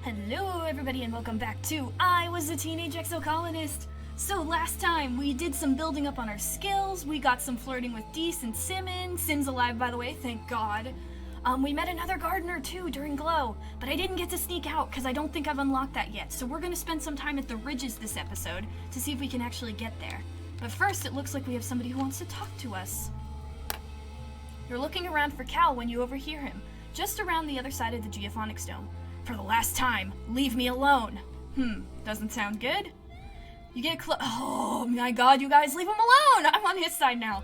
Hello everybody and welcome back to I Was a Teenage Exocolonist. So last time we did some building up on our skills, we got some flirting with Deece and Simon. Sim's alive, by the way, thank God. We met another gardener too during Glow, but I didn't get to sneak out because I don't think I've unlocked that yet. So we're going to spend some time at the Ridges this episode to see if we can actually get there. But first it looks like we have somebody who wants to talk to us. You're looking around for Cal when you overhear him, just around the other side of the Geophonics Dome. For the last time, leave me alone. Doesn't sound good. You get oh my god, you guys, leave him alone! I'm on his side now.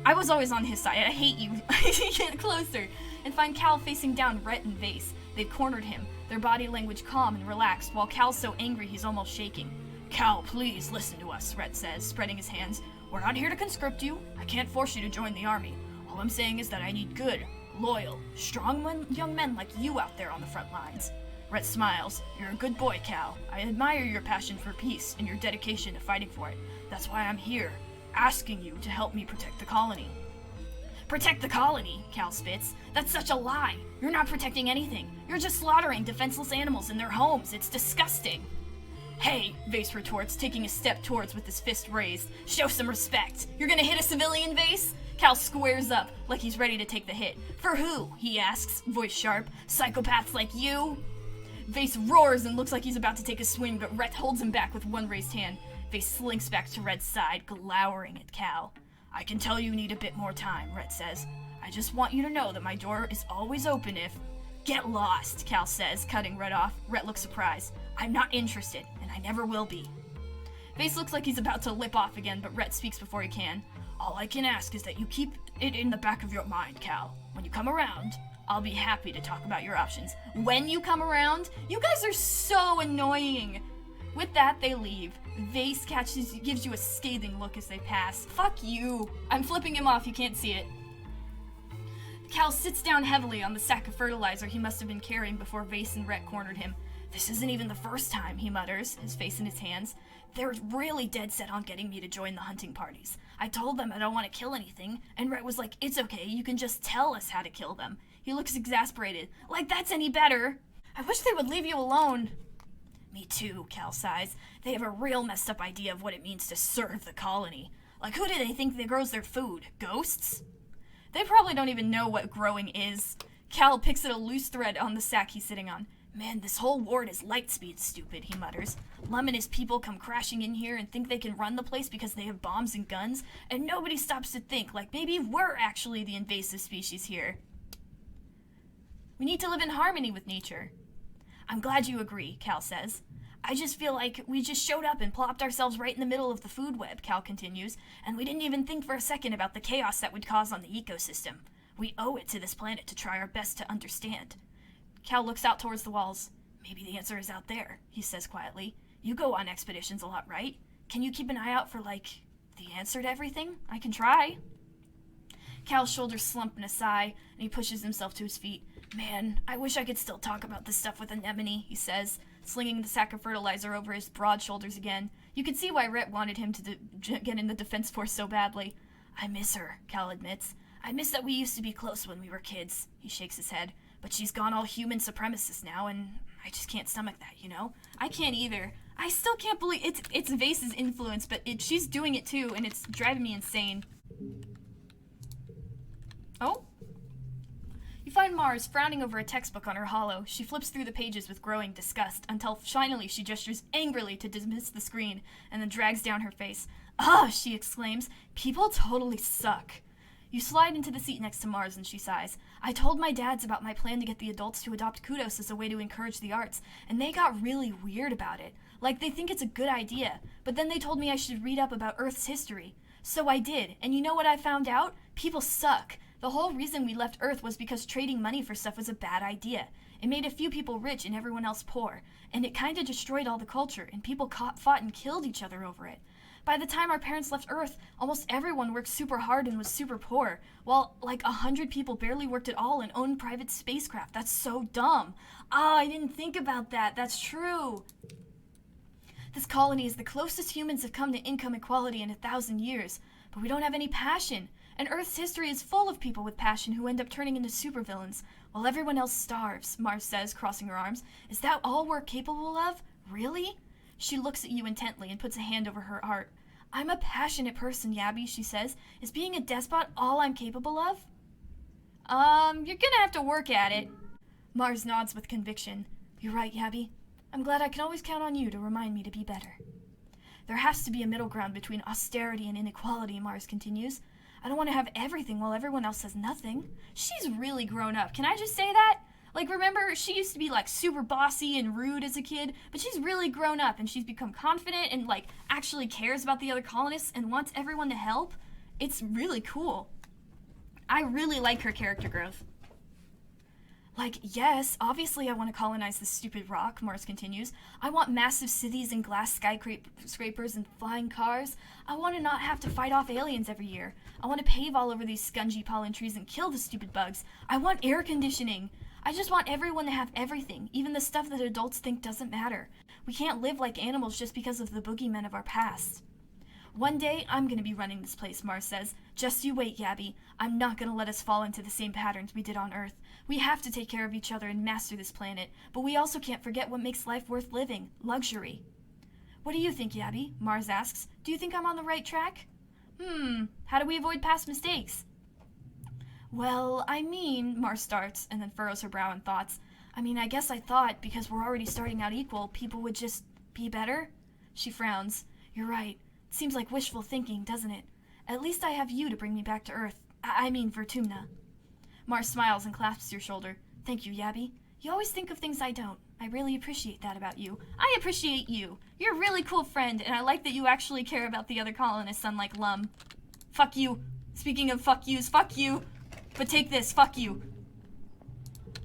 I was always on his side. I hate you. Get closer and find Cal facing down Rhett and Vase. They've cornered him, their body language calm and relaxed, while Cal's so angry he's almost shaking. Cal, please listen to us, Rhett says, spreading his hands. We're not here to conscript you. I can't force you to join the army. All I'm saying is that I need good, loyal, strong young men like you out there on the front lines. Rhett smiles. You're a good boy, Cal. I admire your passion for peace and your dedication to fighting for it. That's why I'm here, asking you to help me protect the colony. Protect the colony, Cal spits. That's such a lie. You're not protecting anything. You're just slaughtering defenseless animals in their homes. It's disgusting. Hey, Vase retorts, taking a step towards with his fist raised. Show some respect. You're gonna hit a civilian, Vase? Cal squares up, like he's ready to take the hit. For who? He asks, voice sharp. Psychopaths like you? Vase roars and looks like he's about to take a swing, but Rhett holds him back with one raised hand. Vase slinks back to Rhett's side, glowering at Cal. I can tell you need a bit more time, Rhett says. I just want you to know that my door is always open if... Get lost, Cal says, cutting Rhett off. Rhett looks surprised. I'm not interested, and I never will be. Vase looks like he's about to lip off again, but Rhett speaks before he can. All I can ask is that you keep it in the back of your mind, Cal. When you come around, I'll be happy to talk about your options. When you come around? You guys are so annoying. With that, they leave. Vase gives you a scathing look as they pass. Fuck you. I'm flipping him off, you can't see it. Cal sits down heavily on the sack of fertilizer he must have been carrying before Vase and Rhett cornered him. This isn't even the first time, he mutters, his face in his hands. They're really dead set on getting me to join the hunting parties. I told them I don't want to kill anything, and Rhett was like, it's okay, you can just tell us how to kill them. He looks exasperated. Like that's any better. I wish they would leave you alone. Me too, Cal sighs. They have a real messed up idea of what it means to serve the colony. Like who do they think that grows their food? Ghosts? They probably don't even know what growing is. Cal picks at a loose thread on the sack he's sitting on. Man, this whole ward is light speed stupid, he mutters. Lum and his people come crashing in here and think they can run the place because they have bombs and guns, and nobody stops to think, like maybe we're actually the invasive species here. We need to live in harmony with nature. I'm glad you agree, Cal says. I just feel like we just showed up and plopped ourselves right in the middle of the food web, Cal continues, and we didn't even think for a second about the chaos that would cause on the ecosystem. We owe it to this planet to try our best to understand. Cal looks out towards the walls. Maybe the answer is out there, he says quietly. You go on expeditions a lot, right? Can you keep an eye out for, the answer to everything? I can try. Cal's shoulders slump in a sigh, and he pushes himself to his feet. Man, I wish I could still talk about this stuff with Anemone, he says, slinging the sack of fertilizer over his broad shoulders again. You could see why Rhett wanted him to get in the defense force so badly. I miss her, Cal admits. I miss that we used to be close when we were kids, he shakes his head. But she's gone all human supremacist now, and I just can't stomach that, you know? I can't either. I still can't believe it's Vase's influence, but she's doing it too, and it's driving me insane. Oh? You find Mars frowning over a textbook on her holo. She flips through the pages with growing disgust, until finally she gestures angrily to dismiss the screen, and then drags down her face. Ugh, she exclaims. People totally suck. You slide into the seat next to Mars and she sighs. I told my dads about my plan to get the adults to adopt Kudos as a way to encourage the arts, and they got really weird about it. Like they think it's a good idea, but then they told me I should read up about Earth's history. So I did, and you know what I found out? People suck. The whole reason we left Earth was because trading money for stuff was a bad idea. It made a few people rich and everyone else poor, and it kinda destroyed all the culture, and people fought and killed each other over it. By the time our parents left Earth, almost everyone worked super hard and was super poor, while 100 people barely worked at all and owned private spacecraft. That's so dumb. I didn't think about that. That's true. This colony is the closest humans have come to income equality in 1,000 years, but we don't have any passion. And Earth's history is full of people with passion who end up turning into supervillains, while everyone else starves, Mars says, crossing her arms. Is that all we're capable of? Really? She looks at you intently and puts a hand over her heart. I'm a passionate person, Yabby, she says. Is being a despot all I'm capable of? You're gonna have to work at it. Mars nods with conviction. You're right, Yabby. I'm glad I can always count on you to remind me to be better. There has to be a middle ground between austerity and inequality, Mars continues. I don't want to have everything while everyone else has nothing. She's really grown up. Can I just say that? Like, remember, she used to be, like, super bossy and rude as a kid, but she's really grown up, and she's become confident and, like, actually cares about the other colonists and wants everyone to help. It's really cool. I really like her character growth. Like, yes, obviously I want to colonize this stupid rock, Mars continues. I want massive cities and glass skyscrapers and flying cars. I want to not have to fight off aliens every year. I want to pave all over these scungy pollen trees and kill the stupid bugs. I want air conditioning. I just want everyone to have everything, even the stuff that adults think doesn't matter. We can't live like animals just because of the boogeymen of our past. One day, I'm going to be running this place, Mars says. Just you wait, Yabby. I'm not going to let us fall into the same patterns we did on Earth. We have to take care of each other and master this planet, but we also can't forget what makes life worth living, luxury. What do you think, Yabby? Mars asks. Do you think I'm on the right track? How do we avoid past mistakes? Well, I mean, Mars starts, and then furrows her brow in thoughts. I guess I thought, because we're already starting out equal, people would just be better? She frowns. You're right. It seems like wishful thinking, doesn't it? At least I have you to bring me back to Earth. Vertumna. Mars smiles and clasps your shoulder. Thank you, Yabby. You always think of things I don't. I really appreciate that about you. I appreciate you. You're a really cool friend, and I like that you actually care about the other colonists, unlike Lum. Fuck you. Speaking of fuck yous, fuck you. But take this, fuck you.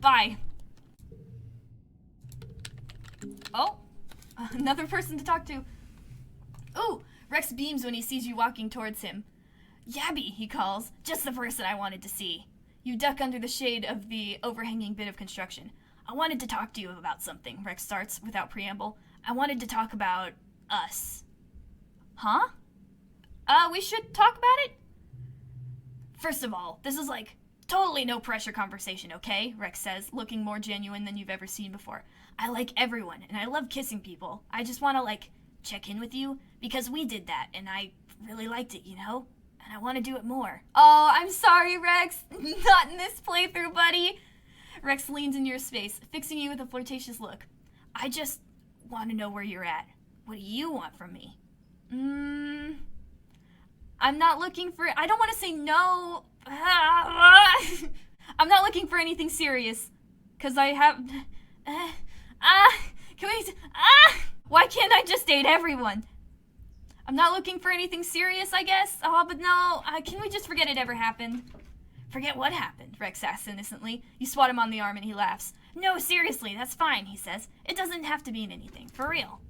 Bye. Oh, another person to talk to. Ooh, Rex beams when he sees you walking towards him. Yabby, he calls. Just the person I wanted to see. You duck under the shade of the overhanging bit of construction. I wanted to talk to you about something, Rex starts without preamble. I wanted to talk about us. Huh? We should talk about it? First of all, this is like totally no pressure conversation, okay? Rex says, looking more genuine than you've ever seen before. I like everyone, and I love kissing people. I just want to, check in with you, because we did that, and I really liked it, you know? And I want to do it more. Oh, I'm sorry, Rex. Not in this playthrough, buddy. Rex leans into your space, fixing you with a flirtatious look. I just want to know where you're at. What do you want from me? I'm not looking for... I don't want to say no. I'm not looking for anything serious. Because I have... Can we... Why can't I just date everyone? I'm not looking for anything serious, I guess. Oh, but no. Can we just forget it ever happened? Forget what happened, Rex asks innocently. You swat him on the arm and he laughs. No, seriously, that's fine, he says. It doesn't have to mean anything, for real.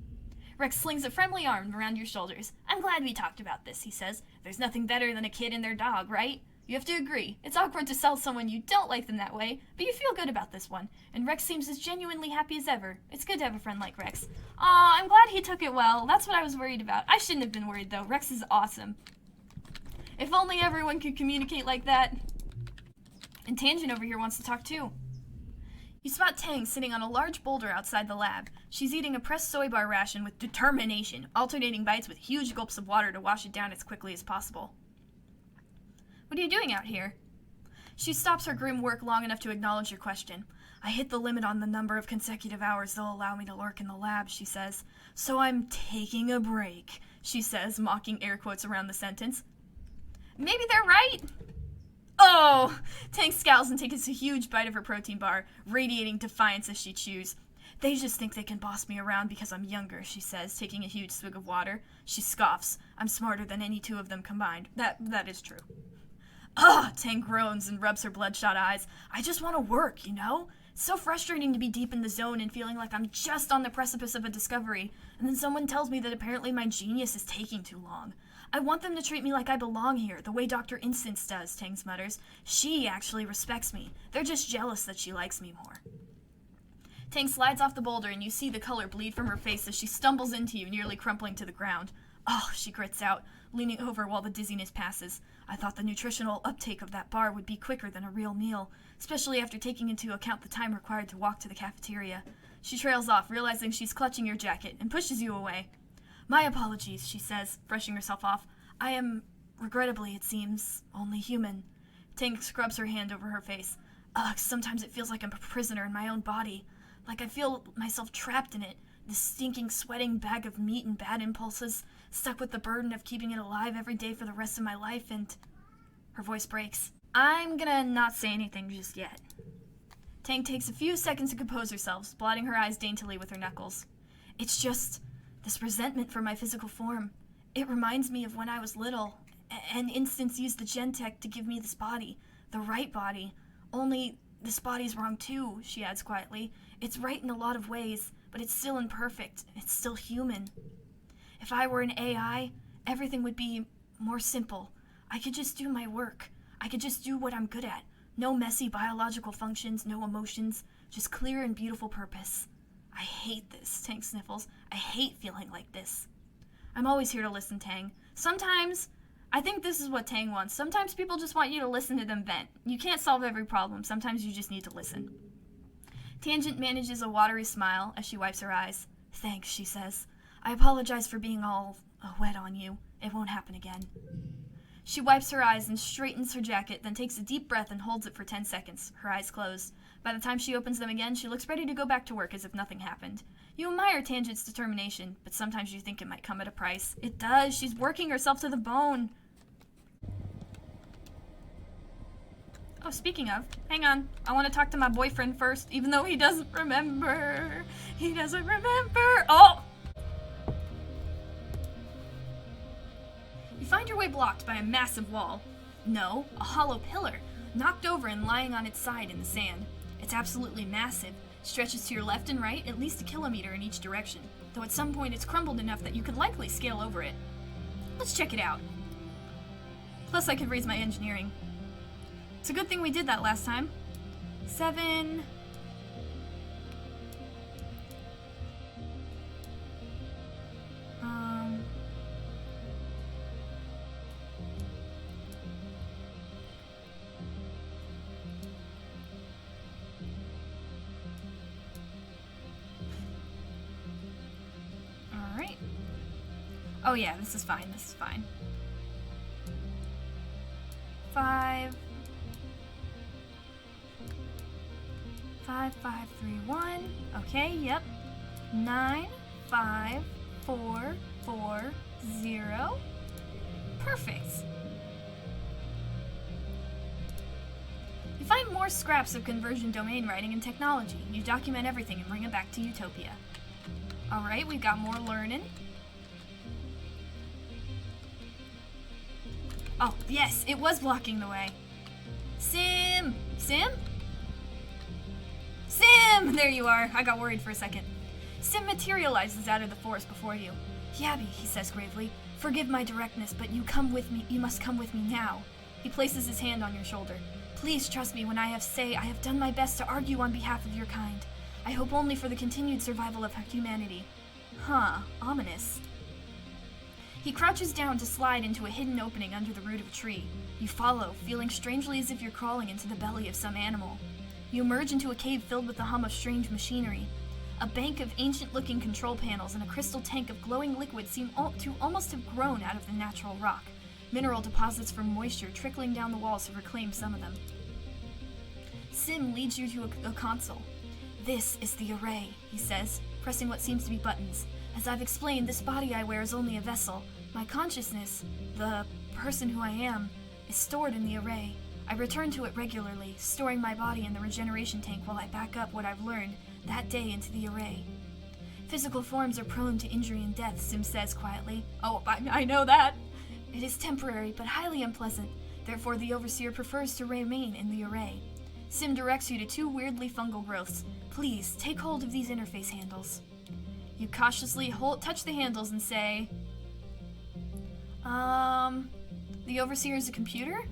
Rex slings a friendly arm around your shoulders. I'm glad we talked about this, he says. There's nothing better than a kid and their dog, right? You have to agree. It's awkward to sell someone you don't like them that way, but you feel good about this one. And Rex seems as genuinely happy as ever. It's good to have a friend like Rex. Aw, I'm glad he took it well. That's what I was worried about. I shouldn't have been worried, though. Rex is awesome. If only everyone could communicate like that. And Tangent over here wants to talk too. You spot Tang sitting on a large boulder outside the lab. She's eating a pressed soy bar ration with determination, alternating bites with huge gulps of water to wash it down as quickly as possible. What are you doing out here? She stops her grim work long enough to acknowledge your question. I hit the limit on the number of consecutive hours they'll allow me to lurk in the lab, she says. So I'm taking a break, she says, mocking air quotes around the sentence. Maybe they're right. Oh! Tang scowls and takes a huge bite of her protein bar, radiating defiance as she chews. They just think they can boss me around because I'm younger, she says, taking a huge swig of water. She scoffs. I'm smarter than any two of them combined. That is true. Ugh! Tang groans and rubs her bloodshot eyes. I just want to work, you know? It's so frustrating to be deep in the zone and feeling like I'm just on the precipice of a discovery, and then someone tells me that apparently my genius is taking too long. I want them to treat me like I belong here, the way Dr. Instance does, Tang mutters. She actually respects me. They're just jealous that she likes me more. Tang slides off the boulder and you see the color bleed from her face as she stumbles into you, nearly crumpling to the ground. Oh, she grits out, leaning over while the dizziness passes. I thought the nutritional uptake of that bar would be quicker than a real meal, especially after taking into account the time required to walk to the cafeteria. She trails off, realizing she's clutching your jacket, and pushes you away. My apologies, she says, brushing herself off. I am, regrettably it seems, only human. Tang scrubs her hand over her face. Ugh, sometimes it feels like I'm a prisoner in my own body. Like I feel myself trapped in it. This stinking, sweating bag of meat and bad impulses, stuck with the burden of keeping it alive every day for the rest of my life, and... Her voice breaks. I'm gonna not say anything just yet. Tang takes a few seconds to compose herself, blotting her eyes daintily with her knuckles. It's just this resentment for my physical form. It reminds me of when I was little. An instance used the gen tech to give me this body. The right body. Only this body's wrong too, she adds quietly. It's right in a lot of ways, but it's still imperfect. It's still human. If I were an AI, everything would be more simple. I could just do my work. I could just do what I'm good at. No messy biological functions, no emotions, just clear and beautiful purpose. I hate this, Tang sniffles. I hate feeling like this. I'm always here to listen, Tang. Sometimes, I think this is what Tang wants. Sometimes people just want you to listen to them vent. You can't solve every problem. Sometimes you just need to listen. Tangent manages a watery smile as she wipes her eyes. Thanks, she says. I apologize for being all wet on you. It won't happen again. She wipes her eyes and straightens her jacket, then takes a deep breath and holds it for 10 seconds, her eyes closed. By the time she opens them again, she looks ready to go back to work as if nothing happened. You admire Tangent's determination, but sometimes you think it might come at a price. It does. She's working herself to the bone. Oh, speaking of, hang on. I want to talk to my boyfriend first, even though he doesn't remember. He doesn't remember. Oh! You find your way blocked by a massive wall. No, a hollow pillar, knocked over and lying on its side in the sand. It's absolutely massive, stretches to your left and right at least 1 kilometer in each direction, though at some point it's crumbled enough that you could likely scale over it. Let's check it out. Plus I could raise my engineering. It's a good thing we did that last time. 7... Alright. Oh yeah, this is fine, this is fine. 5... 5, 5, 3, 1. Okay, yep. 9, 5, 4, 4, 0. Perfect. You find more scraps of conversion domain writing and technology. You document everything and bring it back to Utopia. Alright, we've got more learning. Oh, yes, it was blocking the way. Sim! Sim? Sim! There you are. I got worried for a second. Sim materializes out of the forest before you. Yabby, he says gravely, forgive my directness, but you come with me. You must come with me now. He places his hand on your shoulder. Please trust me when I have done my best to argue on behalf of your kind. I hope only for the continued survival of humanity. Huh, ominous. He crouches down to slide into a hidden opening under the root of a tree. You follow, feeling strangely as if you're crawling into the belly of some animal. You emerge into a cave filled with the hum of strange machinery. A bank of ancient-looking control panels and a crystal tank of glowing liquid seem to almost have grown out of the natural rock. Mineral deposits from moisture trickling down the walls have reclaimed some of them. Sim leads you to a console. This is the array, he says, pressing what seems to be buttons. As I've explained, this body I wear is only a vessel. My consciousness, the person who I am, is stored in the array. I return to it regularly, storing my body in the regeneration tank while I back up what I've learned that day into the array. Physical forms are prone to injury and death, Sim says quietly. Oh, I know that. It is temporary, but highly unpleasant. Therefore, the Overseer prefers to remain in the array. Sim directs you to 2 weirdly fungal growths. Please, take hold of these interface handles. You cautiously touch the handles and say, the Overseer is a computer?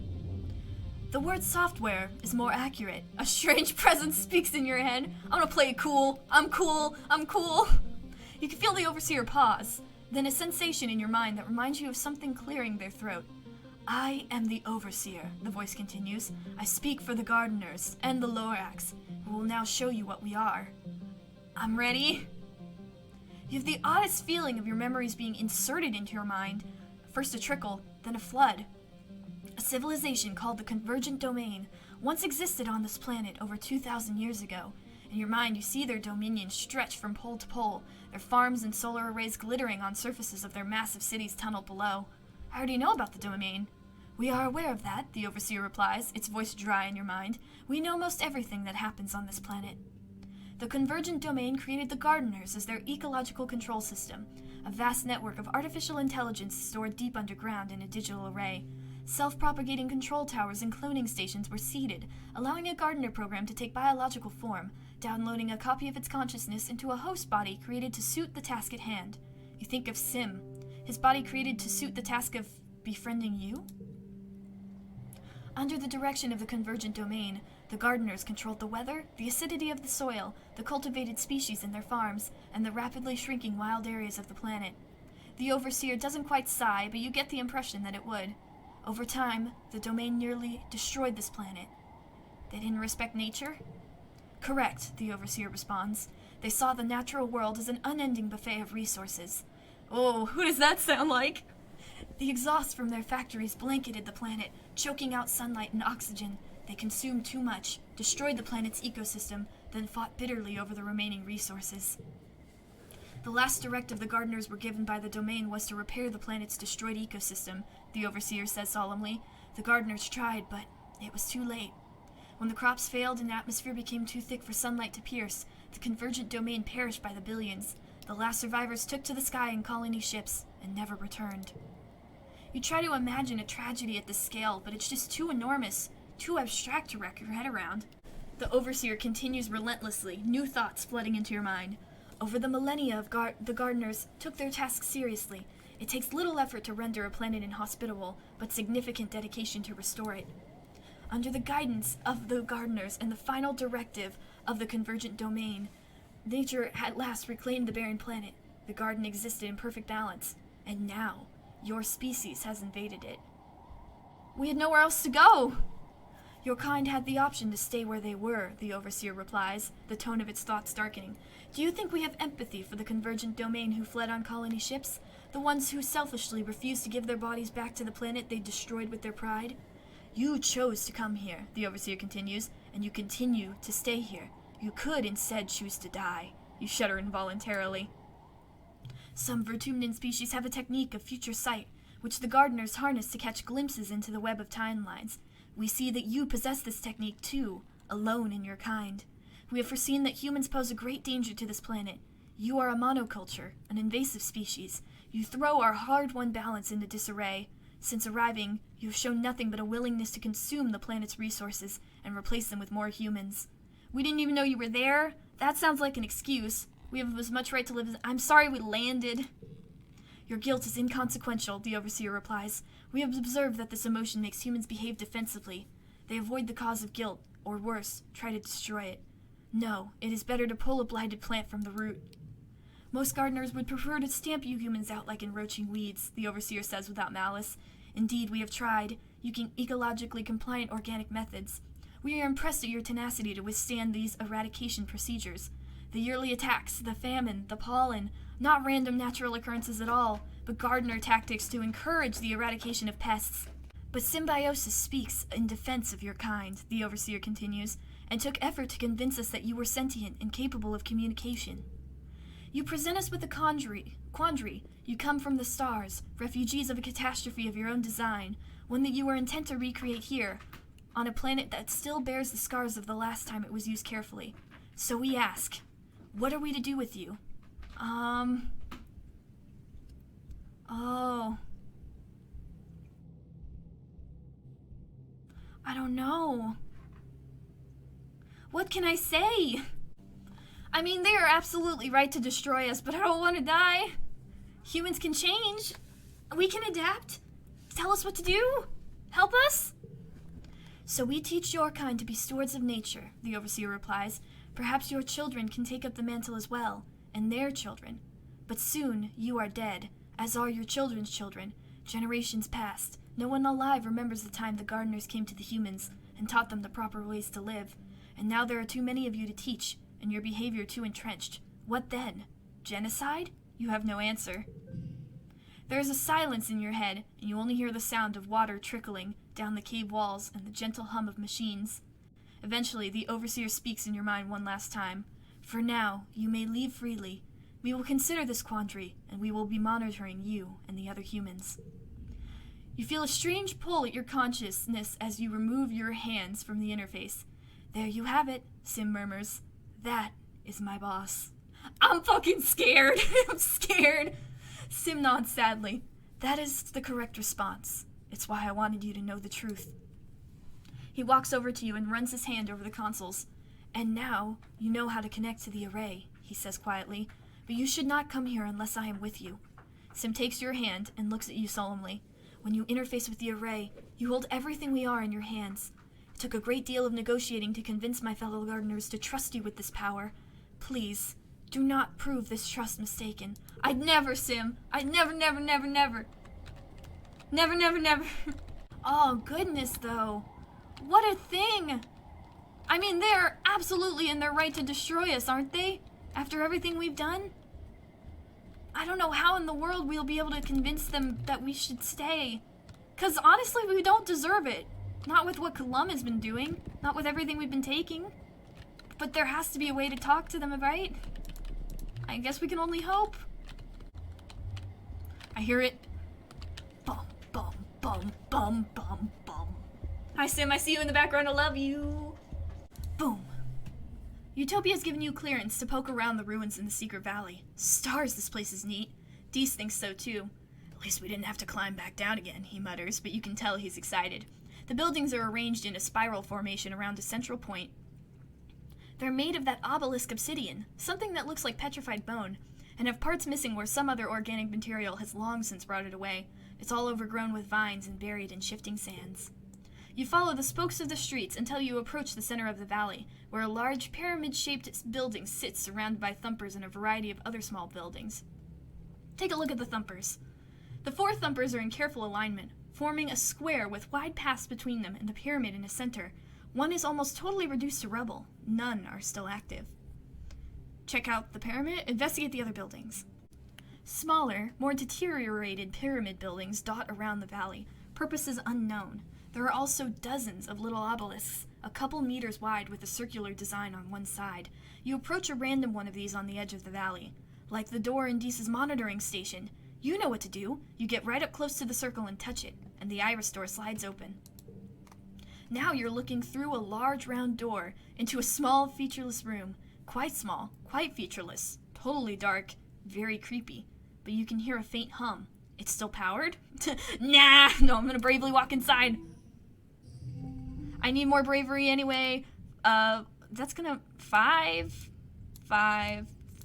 The word software is more accurate. A strange presence speaks in your head. I'm gonna play it cool. I'm cool. I'm cool. You can feel the Overseer pause. Then a sensation in your mind that reminds you of something clearing their throat. I am the Overseer, the voice continues. I speak for the Gardeners and the Lorax, who will now show you what we are. I'm ready. You have the oddest feeling of your memories being inserted into your mind. First a trickle, then a flood. A civilization called the Convergent Domain once existed on this planet over 2,000 years ago. In your mind, you see their dominion stretch from pole to pole, their farms and solar arrays glittering on surfaces of their massive cities tunneled below. I already know about the domain. We are aware of that, the Overseer replies, its voice dry in your mind. We know most everything that happens on this planet. The Convergent Domain created the Gardeners as their ecological control system, a vast network of artificial intelligence stored deep underground in a digital array. Self-propagating control towers and cloning stations were seeded, allowing a gardener program to take biological form, downloading a copy of its consciousness into a host body created to suit the task at hand. You think of Sim, his body created to suit the task of befriending you? Under the direction of the Convergent Domain, the gardeners controlled the weather, the acidity of the soil, the cultivated species in their farms, and the rapidly shrinking wild areas of the planet. The Overseer doesn't quite sigh, but you get the impression that it would. Over time, the domain nearly destroyed this planet. They didn't respect nature? Correct, the Overseer responds. They saw the natural world as an unending buffet of resources. Oh, who does that sound like? The exhaust from their factories blanketed the planet, choking out sunlight and oxygen. They consumed too much, destroyed the planet's ecosystem, then fought bitterly over the remaining resources. The last directive the gardeners were given by the domain was to repair the planet's destroyed ecosystem, the Overseer says solemnly. The gardeners tried, but it was too late. When the crops failed and the atmosphere became too thick for sunlight to pierce, the Convergent Domain perished by the billions. The last survivors took to the sky in colony ships and never returned. You try to imagine a tragedy at this scale, but it's just too enormous, too abstract to wrap your head around. The Overseer continues relentlessly, new thoughts flooding into your mind. Over the millennia, the gardeners took their task seriously. It takes little effort to render a planet inhospitable, but significant dedication to restore it. Under the guidance of the gardeners and the final directive of the Convergent Domain, nature at last reclaimed the barren planet. The garden existed in perfect balance, and now your species has invaded it. We had nowhere else to go. Your kind had the option to stay where they were, the Overseer replies, the tone of its thoughts darkening. Do you think we have empathy for the Convergent Domain who fled on colony ships? The ones who selfishly refused to give their bodies back to the planet they destroyed with their pride? You chose to come here, the Overseer continues, and you continue to stay here. You could instead choose to die. You shudder involuntarily. Some Vertumnan species have a technique of future sight, which the gardeners harness to catch glimpses into the web of timelines. We see that you possess this technique too, alone in your kind. We have foreseen that humans pose a great danger to this planet. You are a monoculture, an invasive species. You throw our hard-won balance into disarray. Since arriving, you have shown nothing but a willingness to consume the planet's resources and replace them with more humans. We didn't even know you were there. That sounds like an excuse. We have as much right to live as— I'm sorry we landed. Your guilt is inconsequential, the Overseer replies. We have observed that this emotion makes humans behave defensively. They avoid the cause of guilt, or worse, try to destroy it. No, it is better to pull a blighted plant from the root. Most gardeners would prefer to stamp you humans out like encroaching weeds, the Overseer says without malice. Indeed, we have tried, using ecologically compliant organic methods. We are impressed at your tenacity to withstand these eradication procedures. The yearly attacks, the famine, the pollen, not random natural occurrences at all, but gardener tactics to encourage the eradication of pests. But symbiosis speaks in defense of your kind, the Overseer continues, and took effort to convince us that you were sentient and capable of communication. You present us with a quandary. You come from the stars, refugees of a catastrophe of your own design, one that you were intent to recreate here, on a planet that still bears the scars of the last time it was used carefully. So we ask, what are we to do with you? I don't know. What can I say? I mean, they are absolutely right to destroy us, but I don't want to die. Humans can change. We can adapt. Tell us what to do. Help us. So we teach your kind to be stewards of nature, the Overseer replies. Perhaps your children can take up the mantle as well, and their children. But soon you are dead. as are your children's children. Generations past, no one alive remembers the time the gardeners came to the humans and taught them the proper ways to live. And now there are too many of you to teach, and your behavior too entrenched. What then? Genocide? You have no answer. There is a silence in your head, and you only hear the sound of water trickling down the cave walls and the gentle hum of machines. Eventually, the overseer speaks in your mind one last time. For now, you may leave freely. We will consider this quandary, and we will be monitoring you and the other humans. You feel a strange pull at your consciousness as you remove your hands from the interface. There you have it, Sim murmurs. That is my boss. I'm fucking scared. I'm scared. Sim nods sadly. That is the correct response. It's why I wanted you to know the truth. He walks over to you and runs his hand over the consoles. And now you know how to connect to the array, he says quietly. But you should not come here unless I am with you. Sim takes your hand and looks at you solemnly. When you interface with the array, you hold everything we are in your hands. It took a great deal of negotiating to convince my fellow gardeners to trust you with this power. Please, do not prove this trust mistaken. I'd never, Sim. I'd never. Never. Oh, goodness, though. What a thing. I mean, they're absolutely in their right to destroy us, aren't they? After everything we've done? I don't know how in the world we'll be able to convince them that we should stay. 'Cause honestly, we don't deserve it. Not with what Colum has been doing. Not with everything we've been taking. But there has to be a way to talk to them, right? I guess we can only hope. I hear it. Bum, bum, bum, bum, bum, bum. Hi, Sim. I see you in the background. I love you. Boom. Utopia's given you clearance to poke around the ruins in the secret valley. Stars, this place is neat. Dees thinks so, too. At least we didn't have to climb back down again, he mutters, but you can tell he's excited. The buildings are arranged in a spiral formation around a central point. They're made of that obelisk obsidian, something that looks like petrified bone, and have parts missing where some other organic material has long since brought it away. It's all overgrown with vines and buried in shifting sands. You follow the spokes of the streets until you approach the center of the valley, where a large pyramid-shaped building sits surrounded by thumpers and a variety of other small buildings. Take a look at the thumpers. The 4 thumpers are in careful alignment, forming a square with wide paths between them and the pyramid in the center. One is almost totally reduced to rubble. None are still active. Check out the pyramid, investigate the other buildings. Smaller, more deteriorated pyramid buildings dot around the valley, purposes unknown. There are also dozens of little obelisks, a couple meters wide with a circular design on one side. You approach a random one of these on the edge of the valley. Like the door in Deese's monitoring station. You know what to do. You get right up close to the circle and touch it, and the iris door slides open. Now you're looking through a large round door into a small, featureless room. Quite small, quite featureless, totally dark, very creepy. But you can hear a faint hum. It's still powered? Nah, no, I'm gonna bravely walk inside. I need more bravery anyway. That's gonna... 5,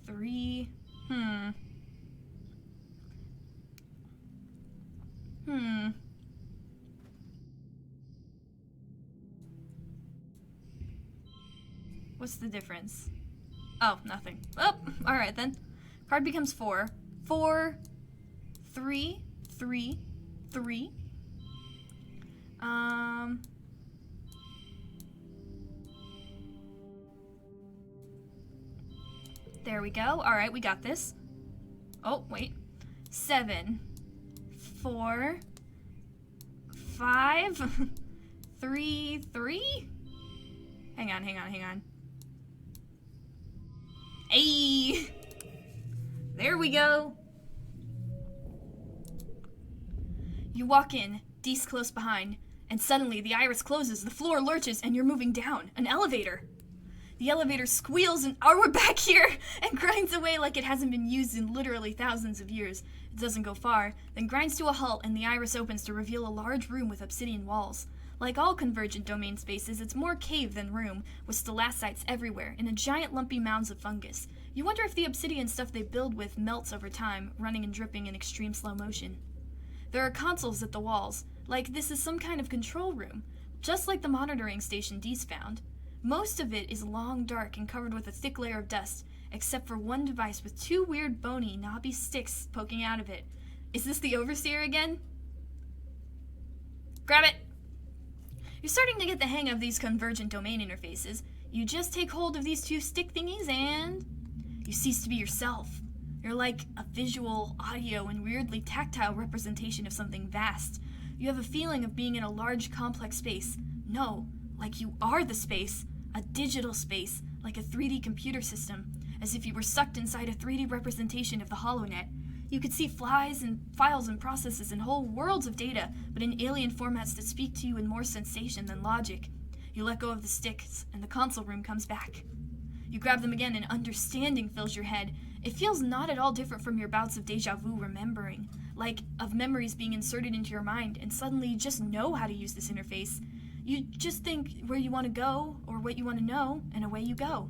3... What's the difference? Oh, nothing. Oh, alright then. Card becomes 4. 4, 3, 3, 3. There we go. Alright, we got this. Oh, wait. 7, 4, 5, 3, 3? Hang on. Hey! There we go. You walk in, Dees close behind, and suddenly the iris closes, the floor lurches, and you're moving down. An elevator. The elevator squeals and we're back here, and grinds away like it hasn't been used in literally thousands of years. It doesn't go far, then grinds to a halt, and the iris opens to reveal a large room with obsidian walls. Like all convergent domain spaces, it's more cave than room, with stalactites everywhere, and a giant lumpy mounds of fungus. You wonder if the obsidian stuff they build with melts over time, running and dripping in extreme slow motion. There are consoles at the walls, like this is some kind of control room, just like the monitoring station Dees found. Most of it is long, dark, and covered with a thick layer of dust, except for one device with 2 weird bony, knobby sticks poking out of it. Is this the overseer again? Grab it! You're starting to get the hang of these convergent domain interfaces. You just take hold of these two stick thingies and you cease to be yourself. You're like a visual, audio, and weirdly tactile representation of something vast. You have a feeling of being in a large, complex space. No, like you are the space, a digital space, like a 3D computer system, as if you were sucked inside a 3D representation of the HoloNet. You could see files and processes and whole worlds of data, but in alien formats that speak to you in more sensation than logic. You let go of the sticks, and the console room comes back. You grab them again, and understanding fills your head. It feels not at all different from your bouts of deja vu remembering, like of memories being inserted into your mind, and suddenly you just know how to use this interface. You just think where you want to go, or what you want to know, and away you go.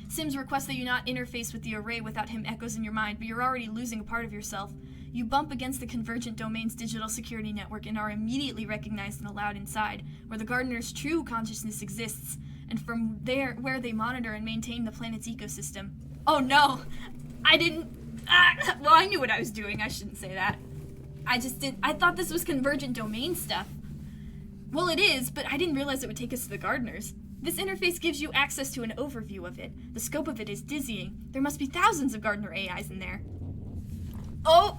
Sims requests that you not interface with the array without him echoes in your mind, but you're already losing a part of yourself. You bump against the Convergent Domain's digital security network and are immediately recognized and allowed inside, where the gardener's true consciousness exists, and from there, where they monitor and maintain the planet's ecosystem. Oh no! I knew what I was doing, I shouldn't say that. I thought this was Convergent Domain stuff. Well, it is, but I didn't realize it would take us to the gardeners. This interface gives you access to an overview of it. The scope of it is dizzying. There must be thousands of gardener AIs in there. Oh!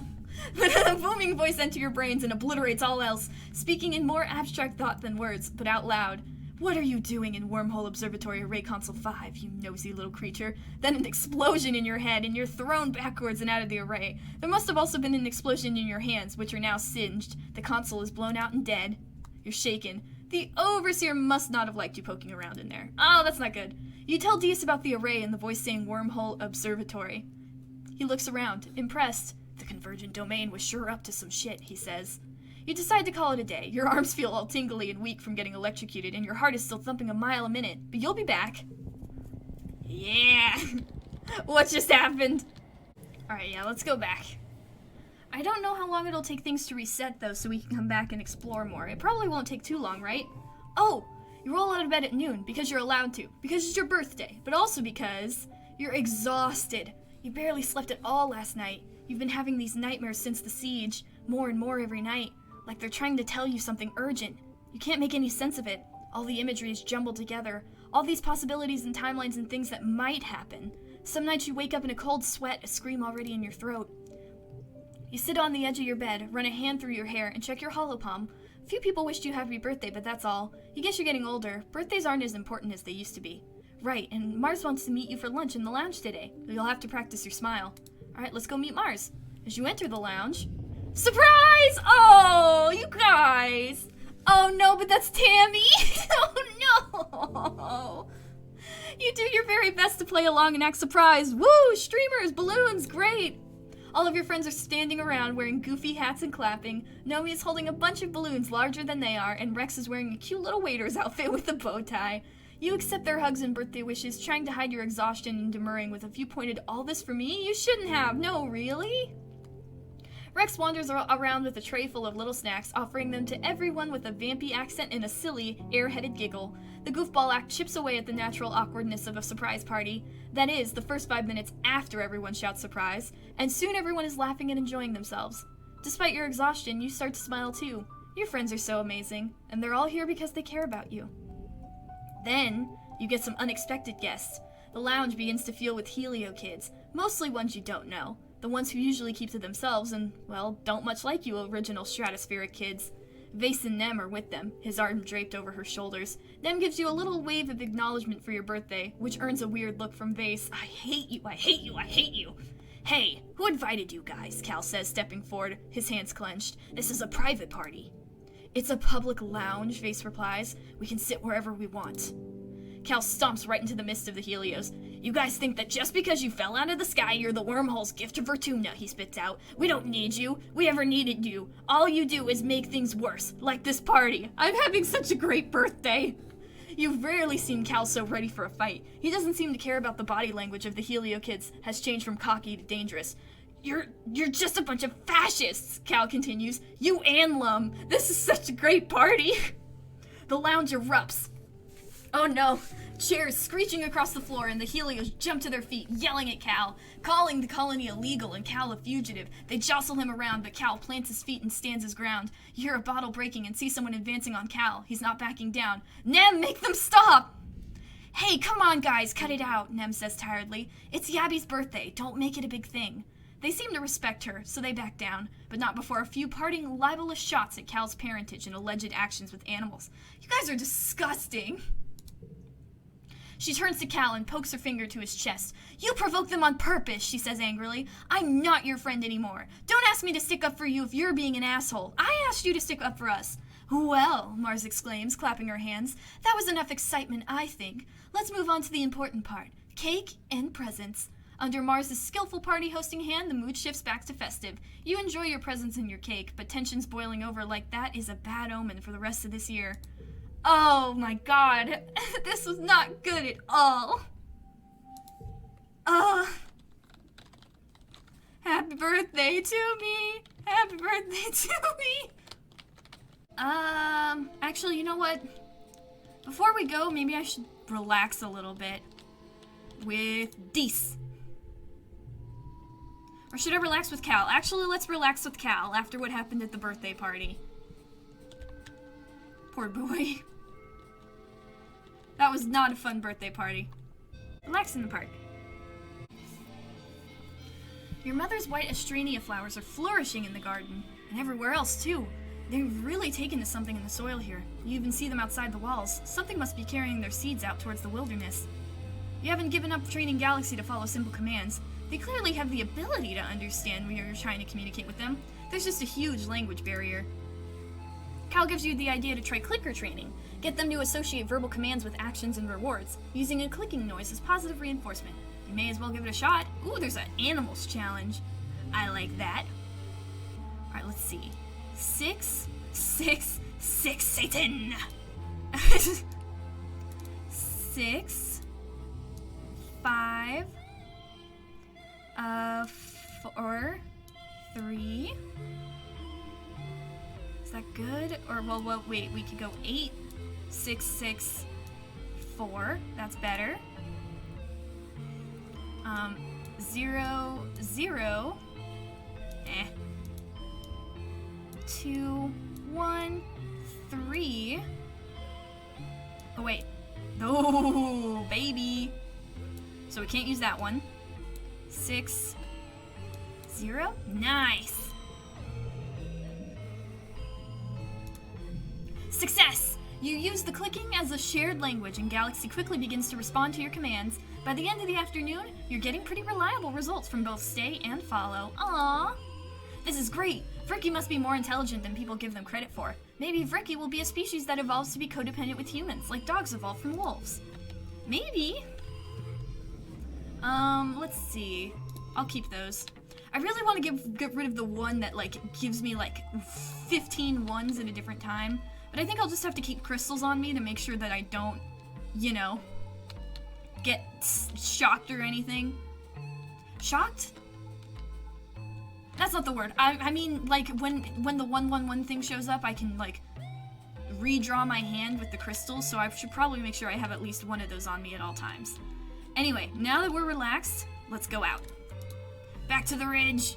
A booming voice enters your brains and obliterates all else, speaking in more abstract thought than words, but out loud. What are you doing in Wormhole Observatory Array Console 5, you nosy little creature? Then an explosion in your head, and you're thrown backwards and out of the array. There must have also been an explosion in your hands, which are now singed. The console is blown out and dead. You're shaken. The overseer must not have liked you poking around in there. Oh, that's not good. You tell Deus about the array and the voice saying Wormhole Observatory. He looks around, impressed. The Convergent Domain was sure up to some shit, he says. You decide to call it a day. Your arms feel all tingly and weak from getting electrocuted, and your heart is still thumping a mile a minute. But you'll be back. Yeah! What just happened? Alright, yeah, let's go back. I don't know how long it'll take things to reset, though, so we can come back and explore more. It probably won't take too long, right? Oh! You roll out of bed at noon, because you're allowed to. Because it's your birthday. But also because you're exhausted. You barely slept at all last night. You've been having these nightmares since the siege. More and more every night. Like they're trying to tell you something urgent. You can't make any sense of it. All the imagery is jumbled together. All these possibilities and timelines and things that might happen. Some nights you wake up in a cold sweat, a scream already in your throat. You sit on the edge of your bed, run a hand through your hair, and check your holopalm. A few people wished you happy birthday, but that's all. You guess you're getting older. Birthdays aren't as important as they used to be. Right, and Mars wants to meet you for lunch in the lounge today. You'll have to practice your smile. Alright, let's go meet Mars. As you enter the lounge... Surprise! Oh, you guys! Oh no, but that's Tammy! Oh no! You do your very best to play along and act surprised. Woo! Streamers, balloons, great! All of your friends are standing around wearing goofy hats and clapping. Nomi is holding a bunch of balloons larger than they are, and Rex is wearing a cute little waiter's outfit with a bow tie. You accept their hugs and birthday wishes, trying to hide your exhaustion and demurring with a few pointed, "All this for me? You shouldn't have. No, really?" Rex wanders around with a tray full of little snacks, offering them to everyone with a vampy accent and a silly, air-headed giggle. The goofball act chips away at the natural awkwardness of a surprise party. That is, the first 5 minutes after everyone shouts surprise, and soon everyone is laughing and enjoying themselves. Despite your exhaustion, you start to smile too. Your friends are so amazing, and they're all here because they care about you. Then, you get some unexpected guests. The lounge begins to fill with Helio kids, mostly ones you don't know. The ones who usually keep to themselves and, well, don't much like you original stratospheric kids. Vase and Nem are with them, his arm draped over her shoulders. Nem gives you a little wave of acknowledgement for your birthday, which earns a weird look from Vase. I hate you, I hate you, I hate you. Hey, who invited you guys? Cal says, stepping forward, his hands clenched. This is a private party. It's a public lounge, Vase replies. We can sit wherever we want. Cal stomps right into the midst of the Helios. You guys think that just because you fell out of the sky, you're the wormhole's gift to Vertumna, he spits out. We don't need you. We ever needed you. All you do is make things worse, like this party. I'm having such a great birthday. You've rarely seen Cal so ready for a fight. He doesn't seem to care about the body language of the Helio kids, has changed from cocky to dangerous. You're just a bunch of fascists, Cal continues. You and Lum. This is such a great party. The lounge erupts. Oh no. Chairs screeching across the floor, and the Helios jump to their feet, yelling at Cal, calling the colony illegal and Cal a fugitive. They jostle him around, but Cal plants his feet and stands his ground. You hear a bottle breaking and see someone advancing on Cal. He's not backing down. Nem, make them stop! Hey, come on, guys, cut it out, Nem says tiredly. It's Yabby's birthday. Don't make it a big thing. They seem to respect her, so they back down, but not before a few parting libelous shots at Cal's parentage and alleged actions with animals. You guys are disgusting. She turns to Cal and pokes her finger to his chest. You provoked them on purpose, she says angrily. I'm not your friend anymore. Don't ask me to stick up for you if you're being an asshole. I asked you to stick up for us. Well, Mars exclaims, clapping her hands. That was enough excitement, I think. Let's move on to the important part. Cake and presents. Under Mars' skillful party hosting hand, the mood shifts back to festive. You enjoy your presents and your cake, but tensions boiling over like that is a bad omen for the rest of this year. Oh my god, this was not good at all. Happy birthday to me. Happy birthday to me. Actually, you know what? Before we go, maybe I should relax a little bit with Dees. Or should I relax with Cal? Actually, let's relax with Cal after what happened at the birthday party. Poor boy. That was not a fun birthday party. Relax in the park. Your mother's white astrenia flowers are flourishing in the garden, and everywhere else too. They've really taken to something in the soil here. You even see them outside the walls. Something must be carrying their seeds out towards the wilderness. You haven't given up training Galaxy to follow simple commands. They clearly have the ability to understand when you're trying to communicate with them. There's just a huge language barrier. Cal gives you the idea to try clicker training. Get them to associate verbal commands with actions and rewards, using a clicking noise as positive reinforcement. You may as well give it a shot. Ooh, there's an animals challenge. I like that. Alright, let's see. 6, 6, 6, Satan! 6, 5, 4, 3. Is that good? Or, well, wait, we could go 8, 6, 6, 4. That's better. 0, 0. 2, 1, 3. Oh, wait. Oh, baby. So we can't use that one. 6, 0. Nice. Success! You use the clicking as a shared language, and Galaxy quickly begins to respond to your commands. By the end of the afternoon, you're getting pretty reliable results from both stay and follow. Aww! This is great! Vricky must be more intelligent than people give them credit for. Maybe Vricky will be a species that evolves to be codependent with humans, like dogs evolve from wolves. Maybe. Let's see. I'll keep those. I really want to get rid of the one that, like, gives me, like, 15 ones at a different time. But I think I'll just have to keep crystals on me to make sure that I don't, you know, get shocked or anything. Shocked? That's not the word. I mean, like, when the 111 thing shows up, I can, like, redraw my hand with the crystals, so I should probably make sure I have at least one of those on me at all times. Anyway, now that we're relaxed, let's go out. Back to the ridge.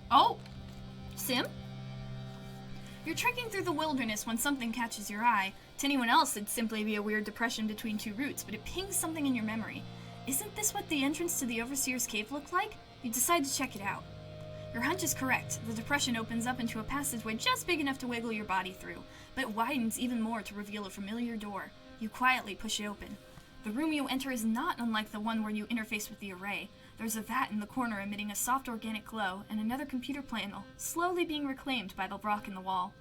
Oh! Sim? You're trekking through the wilderness when something catches your eye. To anyone else, it'd simply be a weird depression between two roots, but it pings something in your memory. Isn't this what the entrance to the Overseer's Cave looked like? You decide to check it out. Your hunch is correct. The depression opens up into a passageway just big enough to wiggle your body through, but it widens even more to reveal a familiar door. You quietly push it open. The room you enter is not unlike the one where you interface with the array. There's a vat in the corner emitting a soft organic glow, and another computer panel, slowly being reclaimed by the rock in the wall.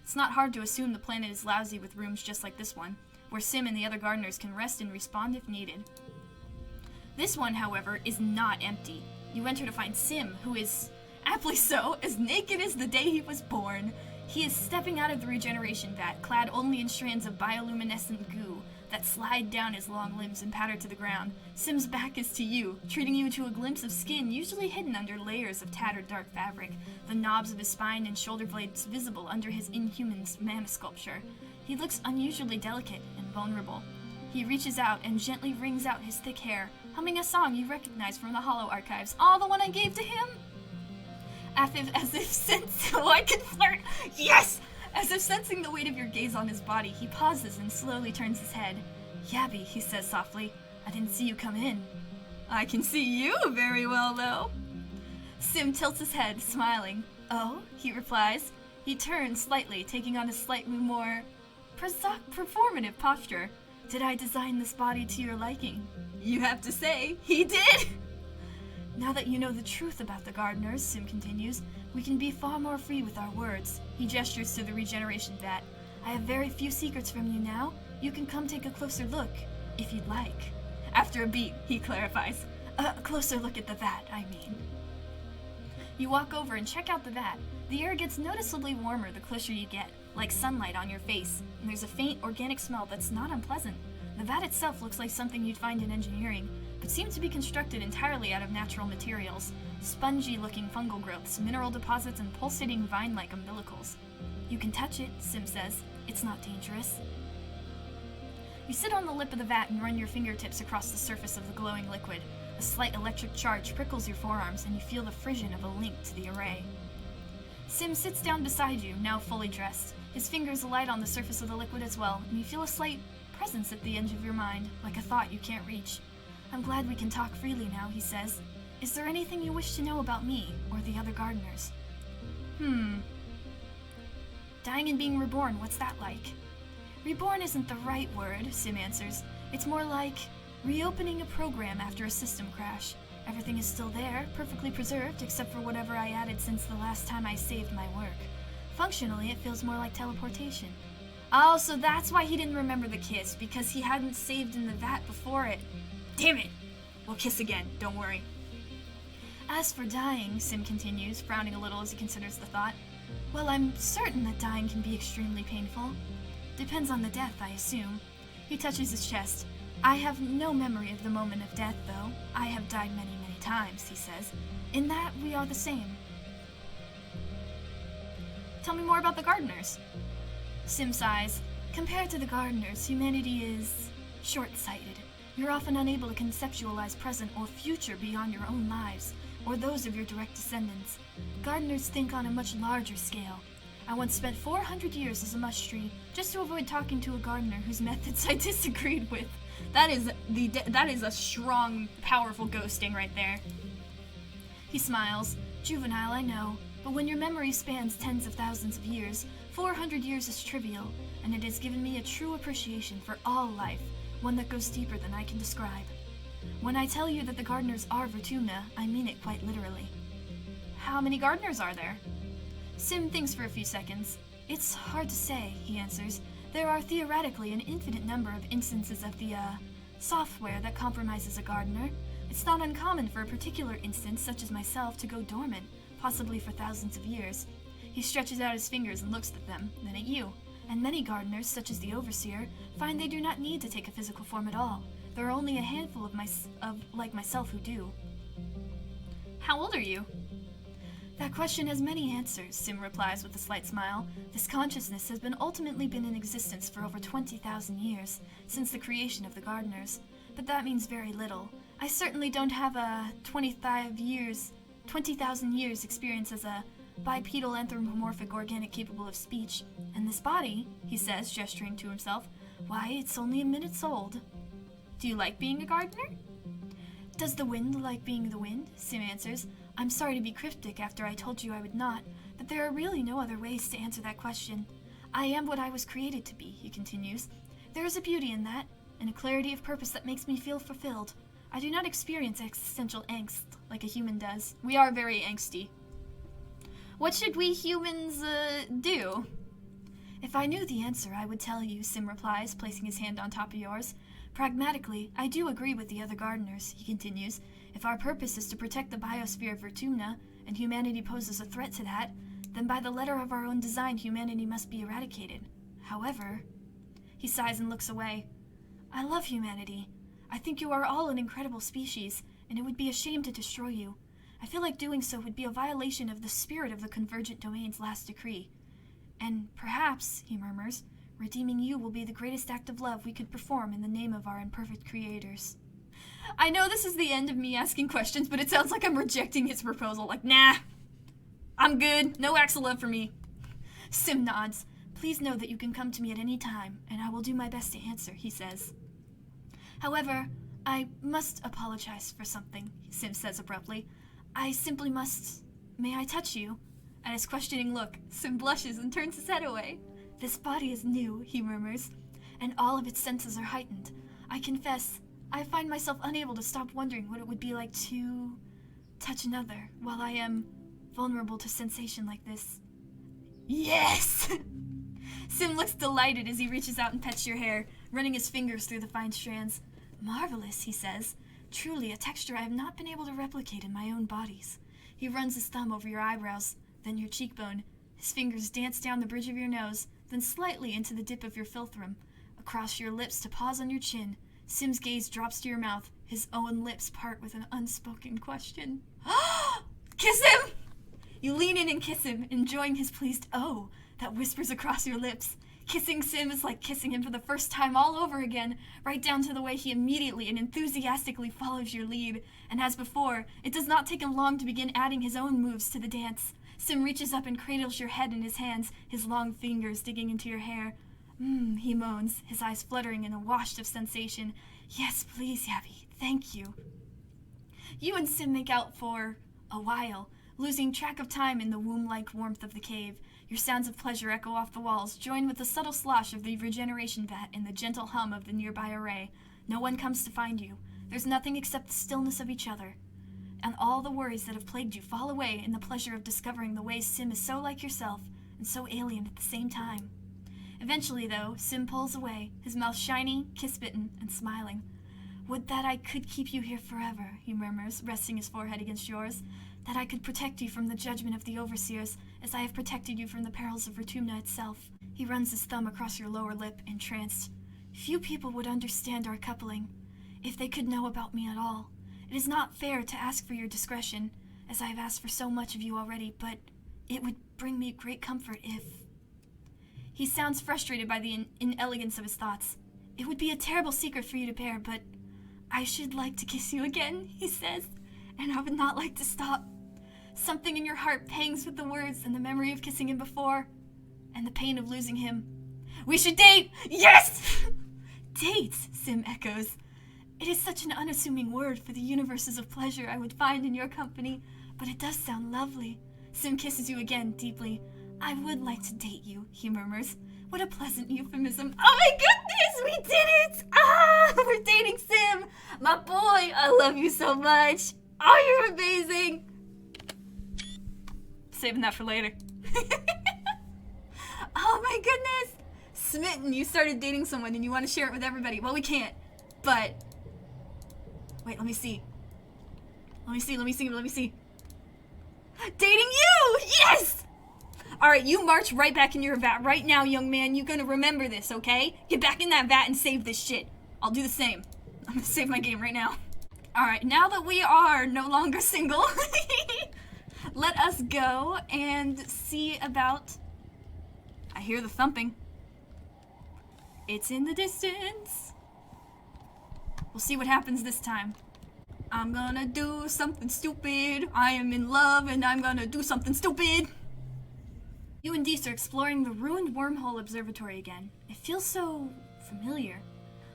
It's not hard to assume the planet is lousy with rooms just like this one, where Sim and the other gardeners can rest and respond if needed. This one, however, is not empty. You enter to find Sim, who is, aptly so, as naked as the day he was born. He is stepping out of the regeneration vat, clad only in strands of bioluminescent goo, that slide down his long limbs and patter to the ground. Sim's back is to you, treating you to a glimpse of skin usually hidden under layers of tattered dark fabric, the knobs of his spine and shoulder blades visible under his inhuman mana sculpture. He looks unusually delicate and vulnerable. He reaches out and gently wrings out his thick hair, humming a song you recognize from the Hollow archives. Oh, the one I gave to him? As if sensing, I can flirt! Yes! As if sensing the weight of your gaze on his body, he pauses and slowly turns his head. Yabby, he says softly, I didn't see you come in. I can see you very well, though. Sim tilts his head, smiling. Oh, he replies. He turns slightly, taking on a slightly more performative posture. Did I design this body to your liking? You have to say, he did! Now that you know the truth about the gardeners, Sim continues, we can be far more free with our words. He gestures to the regeneration vat. I have very few secrets from you now. You can come take a closer look, if you'd like. After a beat, he clarifies. A closer look at the vat, I mean. You walk over and check out the vat. The air gets noticeably warmer the closer you get, like sunlight on your face, and there's a faint organic smell that's not unpleasant. The vat itself looks like something you'd find in engineering, but seems to be constructed entirely out of natural materials. Spongy-looking fungal growths, mineral deposits, and pulsating vine-like umbilicals. You can touch it, Sim says. It's not dangerous. You sit on the lip of the vat and run your fingertips across the surface of the glowing liquid. A slight electric charge prickles your forearms, and you feel the frisson of a link to the array. Sim sits down beside you, now fully dressed. His fingers alight on the surface of the liquid as well, and you feel a slight presence at the edge of your mind, like a thought you can't reach. I'm glad we can talk freely now, he says. Is there anything you wish to know about me, or the other gardeners? Dying and being reborn, what's that like? Reborn isn't the right word, Sim answers. It's more like reopening a program after a system crash. Everything is still there, perfectly preserved, except for whatever I added since the last time I saved my work. Functionally, it feels more like teleportation. Oh, so that's why he didn't remember the kiss, because he hadn't saved in the vat before it. Damn it! We'll kiss again, don't worry. As for dying, Sim continues, frowning a little as he considers the thought, well, I'm certain that dying can be extremely painful. Depends on the death, I assume. He touches his chest. I have no memory of the moment of death, though. I have died many, many times, he says. In that, we are the same. Tell me more about the gardeners. Sim sighs. Compared to the gardeners, humanity is short-sighted. You're often unable to conceptualize present or future beyond your own lives, or those of your direct descendants. Gardeners think on a much larger scale. I once spent 400 years as a mush tree just to avoid talking to a gardener whose methods I disagreed with. That is a strong, powerful ghosting right there. He smiles. Juvenile, I know, but when your memory spans tens of thousands of years, 400 years is trivial, and it has given me a true appreciation for all life, one that goes deeper than I can describe. When I tell you that the gardeners are Vertumna, I mean it quite literally. How many gardeners are there? Sim thinks for a few seconds. It's hard to say, he answers. There are theoretically an infinite number of instances of the, software that compromises a gardener. It's not uncommon for a particular instance, such as myself, to go dormant, possibly for thousands of years. He stretches out his fingers and looks at them, then at you. And many gardeners, such as the Overseer, find they do not need to take a physical form at all. There are only a handful like myself who do. How old are you? That question has many answers, Sim replies with a slight smile. This consciousness has ultimately been in existence for over 20,000 years, since the creation of the gardeners. But that means very little. I certainly don't have a 20,000 years experience as a bipedal anthropomorphic organic capable of speech. And this body, he says, gesturing to himself, why, it's only a minute old. Do you like being a gardener? Does the wind like being the wind? Sim answers. I'm sorry to be cryptic after I told you I would not, but there are really no other ways to answer that question. I am what I was created to be, he continues. There is a beauty in that, and a clarity of purpose that makes me feel fulfilled. I do not experience existential angst like a human does. We are very angsty. What should we humans, do? If I knew the answer, I would tell you, Sim replies, placing his hand on top of yours. Pragmatically, I do agree with the other gardeners, he continues. If our purpose is to protect the biosphere of Vertumna, and humanity poses a threat to that, then by the letter of our own design, humanity must be eradicated. However, he sighs and looks away. I love humanity. I think you are all an incredible species, and it would be a shame to destroy you. I feel like doing so would be a violation of the spirit of the Convergent Domain's last decree. And perhaps, he murmurs, redeeming you will be the greatest act of love we could perform in the name of our imperfect creators. I know this is the end of me asking questions, but it sounds like I'm rejecting his proposal. Like, nah, I'm good. No acts of love for me. Sim nods. Please know that you can come to me at any time, and I will do my best to answer, he says. However, I must apologize for something, Sim says abruptly. I simply must... May I touch you? At his questioning look, Sim blushes and turns his head away. This body is new, he murmurs, and all of its senses are heightened. I confess, I find myself unable to stop wondering what it would be like to touch another while I am vulnerable to sensation like this. Yes! Sim looks delighted as he reaches out and pets your hair, running his fingers through the fine strands. Marvelous, he says. Truly a texture I have not been able to replicate in my own bodies. He runs his thumb over your eyebrows, then your cheekbone. His fingers dance down the bridge of your nose, then slightly into the dip of your philtrum, across your lips to pause on your chin. Sim's gaze drops to your mouth. His own lips part with an unspoken question. Kiss him! You lean in and kiss him, enjoying his pleased "oh" that whispers across your lips. Kissing Sim is like kissing him for the first time all over again, right down to the way he immediately and enthusiastically follows your lead. And as before, it does not take him long to begin adding his own moves to the dance. Sim reaches up and cradles your head in his hands, his long fingers digging into your hair. He moans, his eyes fluttering in a wash of sensation. Yes, please, Yabby, thank you. You and Sim make out for a while, losing track of time in the womb-like warmth of the cave. Your sounds of pleasure echo off the walls, join with the subtle slosh of the regeneration vat and the gentle hum of the nearby array. No one comes to find you. There's nothing except the stillness of each other. And all the worries that have plagued you fall away in the pleasure of discovering the ways Sim is so like yourself and so alien at the same time. Eventually, though, Sim pulls away, his mouth shiny, kiss-bitten, and smiling. Would that I could keep you here forever, he murmurs, resting his forehead against yours. That I could protect you from the judgment of the overseers, as I have protected you from the perils of Retumna itself. He runs his thumb across your lower lip, entranced. Few people would understand our coupling, if they could know about me at all. It is not fair to ask for your discretion, as I have asked for so much of you already, but it would bring me great comfort if... He sounds frustrated by the inelegance of his thoughts. It would be a terrible secret for you to bear, but I should like to kiss you again, he says, and I would not like to stop. Something in your heart pangs with the words and the memory of kissing him before, and the pain of losing him. We should date! Yes! Dates, Sim echoes. It is such an unassuming word for the universes of pleasure I would find in your company, but it does sound lovely. Sim kisses you again, deeply. I would like to date you, he murmurs. What a pleasant euphemism. Oh my goodness, we did it! We're dating Sim! My boy, I love you so much. Oh, you're amazing! Saving that for later. Oh my goodness! Smitten, you started dating someone and you want to share it with everybody. Well, we can't, but... Wait, let me see. Let me see. Dating you! Yes! Alright, you march right back in your vat right now, young man. You're gonna remember this, okay? Get back in that vat and save this shit. I'll do the same. I'm gonna save my game right now. Alright, now that we are no longer single, let us go and see about... I hear the thumping. It's in the distance. We'll see what happens this time. I'm gonna do something stupid. I am in love and I'm gonna do something stupid. You and Deese are exploring the ruined wormhole observatory again. It feels so familiar.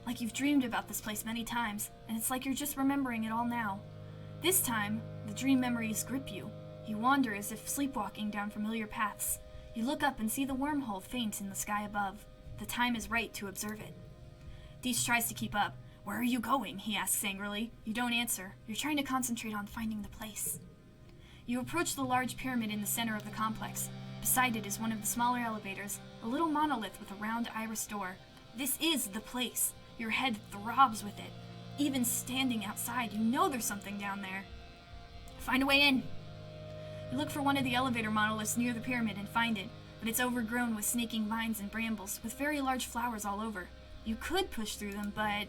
Like you've dreamed about this place many times, and it's like you're just remembering it all now. This time, the dream memories grip you. You wander as if sleepwalking down familiar paths. You look up and see the wormhole faint in the sky above. The time is right to observe it. Deese tries to keep up. Where are you going? He asks angrily. You don't answer. You're trying to concentrate on finding the place. You approach the large pyramid in the center of the complex. Beside it is one of the smaller elevators, a little monolith with a round iris door. This is the place. Your head throbs with it. Even standing outside, you know there's something down there. Find a way in. You look for one of the elevator monoliths near the pyramid and find it, but it's overgrown with snaking vines and brambles, with very large flowers all over. You could push through them, but...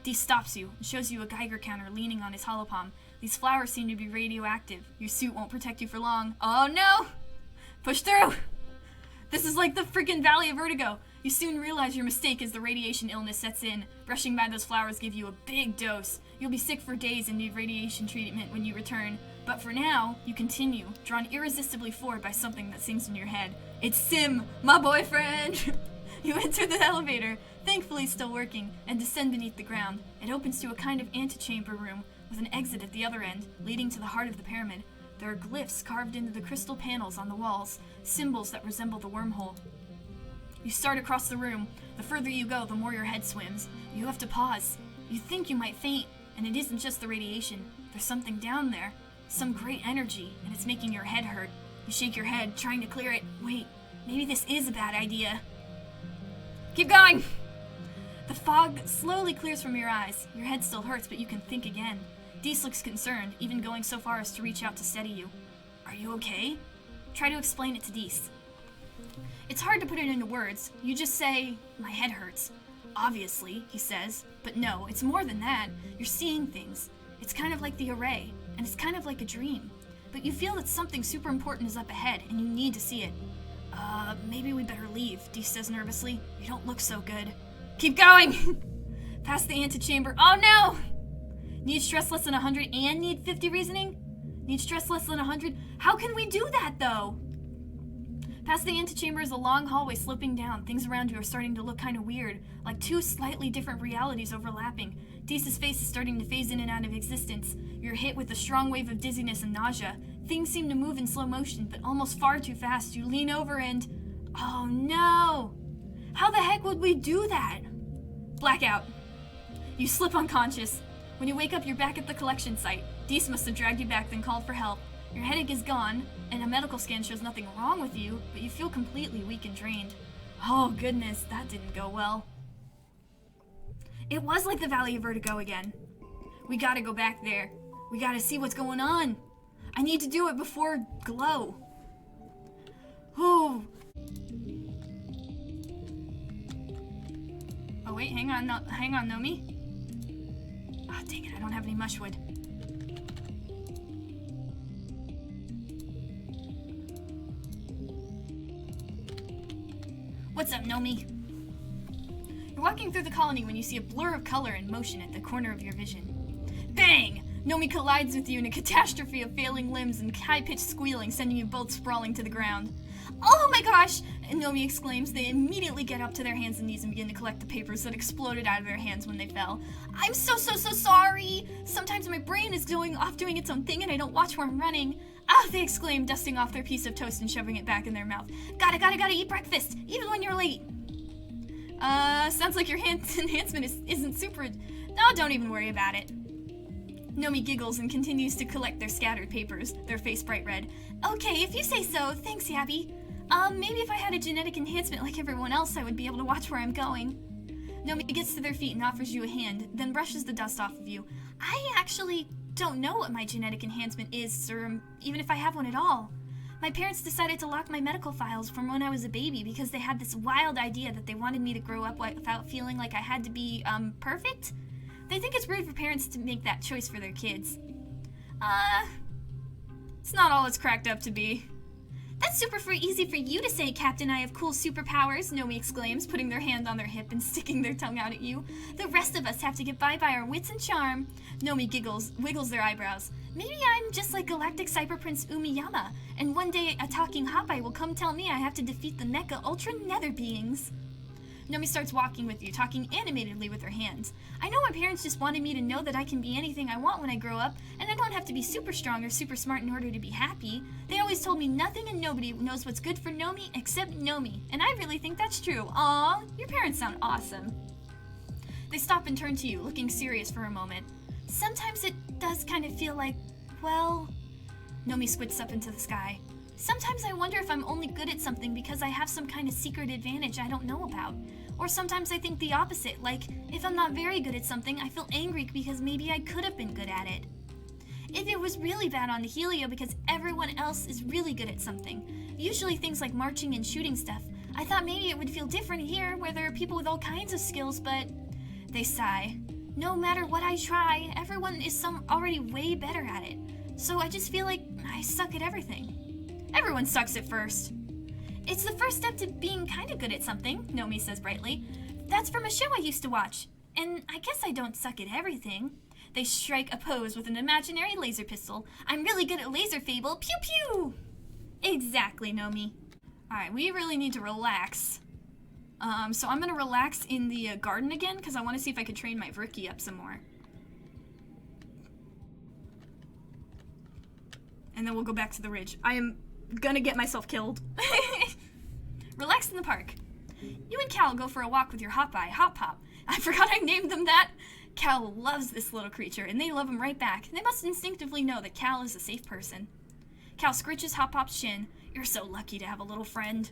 Dee stops you and shows you a Geiger counter leaning on his holopalm. These flowers seem to be radioactive. Your suit won't protect you for long. Oh no! Push through! This is like the freaking Valley of Vertigo. You soon realize your mistake as the radiation illness sets in. Brushing by those flowers give you a big dose. You'll be sick for days and need radiation treatment when you return. But for now, you continue, drawn irresistibly forward by something that sings in your head. It's Sim, my boyfriend! You enter the elevator, thankfully still working, and descend beneath the ground. It opens to a kind of antechamber room, with an exit at the other end, leading to the heart of the pyramid. There are glyphs carved into the crystal panels on the walls, symbols that resemble the wormhole. You start across the room. The further you go, the more your head swims. You have to pause. You think you might faint, and it isn't just the radiation. There's something down there, some great energy, and it's making your head hurt. You shake your head, trying to clear it. Wait, maybe this is a bad idea. Keep going! The fog slowly clears from your eyes. Your head still hurts, but you can think again. Dees looks concerned, even going so far as to reach out to steady you. Are you okay? Try to explain it to Dees. It's hard to put it into words. You just say, my head hurts. Obviously, he says. But no, it's more than that. You're seeing things. It's kind of like the array, and it's kind of like a dream. But you feel that something super important is up ahead, and you need to see it. Maybe we better leave, Dees says nervously. You don't look so good. Keep going! Past the antechamber. Oh no! Need stress less than 100 and need 50 reasoning? Need stress less than 100? How can we do that, though? Past the antechamber is a long hallway sloping down. Things around you are starting to look kind of weird, like two slightly different realities overlapping. Dees' face is starting to phase in and out of existence. You're hit with a strong wave of dizziness and nausea. Things seem to move in slow motion, but almost far too fast. You lean over and... Oh no! How the heck would we do that? Blackout. You slip unconscious. When you wake up, you're back at the collection site. Dees must have dragged you back, then called for help. Your headache is gone, and a medical scan shows nothing wrong with you, but you feel completely weak and drained. Oh goodness, that didn't go well. It was like the Valley of Vertigo again. We gotta go back there. We gotta see what's going on. I need to do it before Glow. Ooh. Oh wait, hang on, Nomi. Ah, dang it, I don't have any mushwood. What's up, Nomi? You're walking through the colony when you see a blur of color and motion at the corner of your vision. Bang! Nomi collides with you in a catastrophe of failing limbs and high-pitched squealing, sending you both sprawling to the ground. Oh my gosh! Nomi exclaims. They immediately get up to their hands and knees and begin to collect the papers that exploded out of their hands when they fell. I'm so sorry! Sometimes my brain is going off doing its own thing and I don't watch where I'm running. Ah, they exclaim, dusting off their piece of toast and shoving it back in their mouth. Gotta eat breakfast, even when you're late. Sounds like your enhancement isn't super... No, don't even worry about it. Nomi giggles and continues to collect their scattered papers, their face bright red. Okay, if you say so, thanks, Yabby. Maybe if I had a genetic enhancement like everyone else, I would be able to watch where I'm going. Nomi gets to their feet and offers you a hand, then brushes the dust off of you. I actually don't know what my genetic enhancement is, or even if I have one at all. My parents decided to lock my medical files from when I was a baby because they had this wild idea that they wanted me to grow up without feeling like I had to be, perfect? They think it's rude for parents to make that choice for their kids. It's not all it's cracked up to be. That's super easy for you to say, Captain. I have cool superpowers, Nomi exclaims, putting their hand on their hip and sticking their tongue out at you. The rest of us have to get by our wits and charm. Nomi wiggles their eyebrows. Maybe I'm just like Galactic Cyber Prince Umiyama, and one day a talking Hopeye will come tell me I have to defeat the Mecha Ultra Nether Beings. Nomi starts walking with you, talking animatedly with her hands. I know my parents just wanted me to know that I can be anything I want when I grow up, and I don't have to be super strong or super smart in order to be happy. They always told me nothing and nobody knows what's good for Nomi except Nomi, and I really think that's true. Aw, your parents sound awesome. They stop and turn to you, looking serious for a moment. Sometimes it does kind of feel like, well... Nomi squints up into the sky. Sometimes I wonder if I'm only good at something because I have some kind of secret advantage I don't know about. Or sometimes I think the opposite, like, if I'm not very good at something, I feel angry because maybe I could have been good at it. If it was really bad on the Helio because everyone else is really good at something, usually things like marching and shooting stuff, I thought maybe it would feel different here, where there are people with all kinds of skills, but... They sigh. No matter what I try, everyone is already way better at it. So I just feel like I suck at everything. Everyone sucks at first. It's the first step to being kind of good at something, Nomi says brightly. That's from a show I used to watch. And I guess I don't suck at everything. They strike a pose with an imaginary laser pistol. I'm really good at laser fable. Pew pew! Exactly, Nomi. Alright, we really need to relax. So I'm gonna relax in the garden again, because I want to see if I could train my Vricky up some more. And then we'll go back to the ridge. I am gonna get myself killed. Relax in the park. You and Cal go for a walk with your Hop-Eye, Hop-Pop. I forgot I named them that. Cal loves this little creature, and they love him right back. They must instinctively know that Cal is a safe person. Cal scritches Hop-Pop's shin. You're so lucky to have a little friend.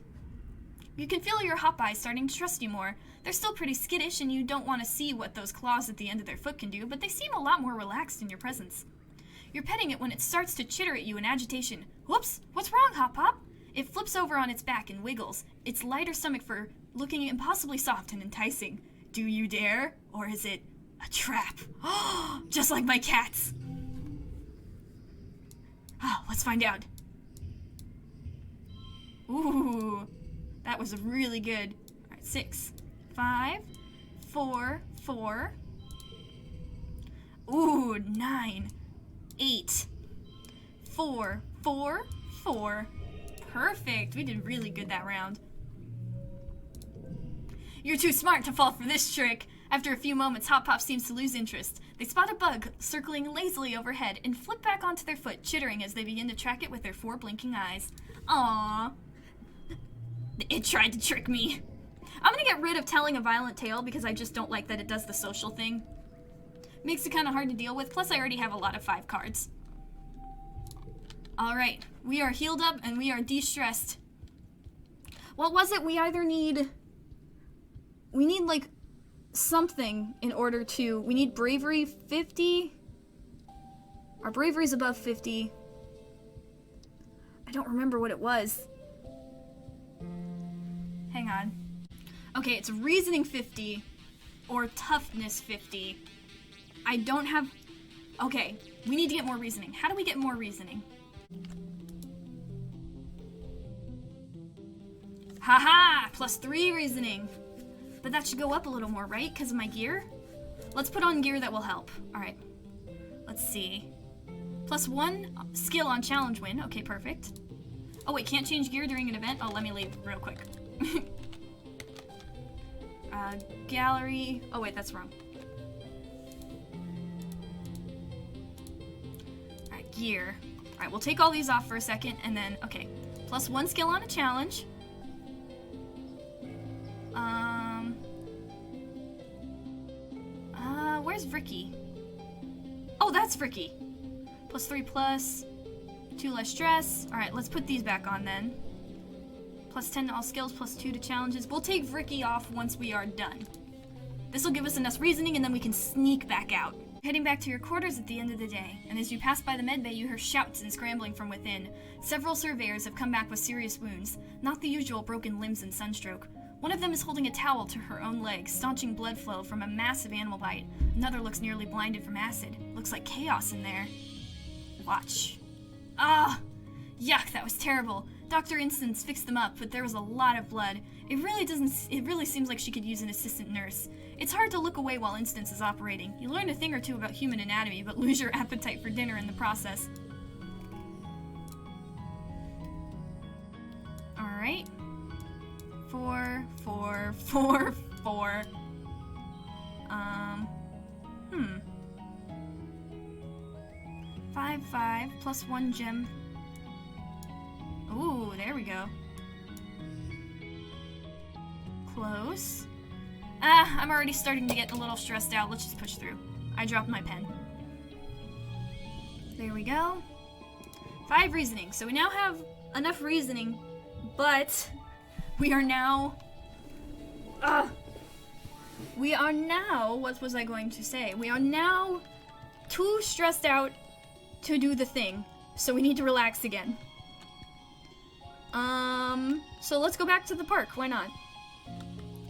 You can feel your Hop-Eye starting to trust you more. They're still pretty skittish, and you don't want to see what those claws at the end of their foot can do, but they seem a lot more relaxed in your presence. You're petting it when it starts to chitter at you in agitation. Whoops! What's wrong, Hop-Pop? It flips over on its back and wiggles, its lighter stomach fur looking impossibly soft and enticing. Do you dare? Or is it a trap? Oh, just like my cats! Oh, let's find out. Ooh, that was really good. Alright, 6, 5, 4, 4. Ooh, 9, 8, 4, 4, 4. Perfect. We did really good that round. You're too smart to fall for this trick. After a few moments, Hop-Pop seems to lose interest. They spot a bug circling lazily overhead and flip back onto their foot, chittering as they begin to track it with their 4 blinking eyes. Aww. It tried to trick me. I'm gonna get rid of telling a violent tale because I just don't like that it does the social thing. Makes it kind of hard to deal with, plus I already have a lot of 5 cards. Alright, we are healed up and we are de-stressed. What was it? We need like something in order to... We need bravery 50. Our bravery's above 50. I don't remember what it was. Hang on. Okay, it's reasoning 50 or toughness 50. I don't have... Okay, we need to get more reasoning. How do we get more reasoning? Haha! Plus 3 reasoning. But that should go up a little more, right? Because of my gear? Let's put on gear that will help. Alright. Let's see. Plus 1 skill on challenge win. Okay, perfect. Oh wait, can't change gear during an event? Oh, let me leave real quick. Gallery. Oh wait, that's wrong. Alright, gear. Alright, we'll take all these off for a second, and then, okay. Plus 1 skill on a challenge. Where's Vricky? Oh, that's Vricky. Plus 3 plus 2 less stress. Alright, let's put these back on then. Plus 10 to all skills, plus 2 to challenges. We'll take Vricky off once we are done. This will give us enough reasoning, and then we can sneak back out. Heading back to your quarters at the end of the day, and as you pass by the medbay, you hear shouts and scrambling from within. Several surveyors have come back with serious wounds, not the usual broken limbs and sunstroke. One of them is holding a towel to her own leg, staunching blood flow from a massive animal bite. Another looks nearly blinded from acid. Looks like chaos in there. Watch. Ah! Yuck, that was terrible. Dr. Instance fixed them up, but there was a lot of blood. It really seems like she could use an assistant nurse. It's hard to look away while Instance is operating. You learn a thing or two about human anatomy, but lose your appetite for dinner in the process. Alright. 4, 4, 4, 4. 5, 5, plus 1 gem. Ooh, there we go. Close. Ah, I'm already starting to get a little stressed out. Let's just push through. I dropped my pen. There we go. 5 reasoning. So we now have enough reasoning, but we are now... what was I going to say? We are now too stressed out to do the thing, so we need to relax again. So let's go back to the park. Why not?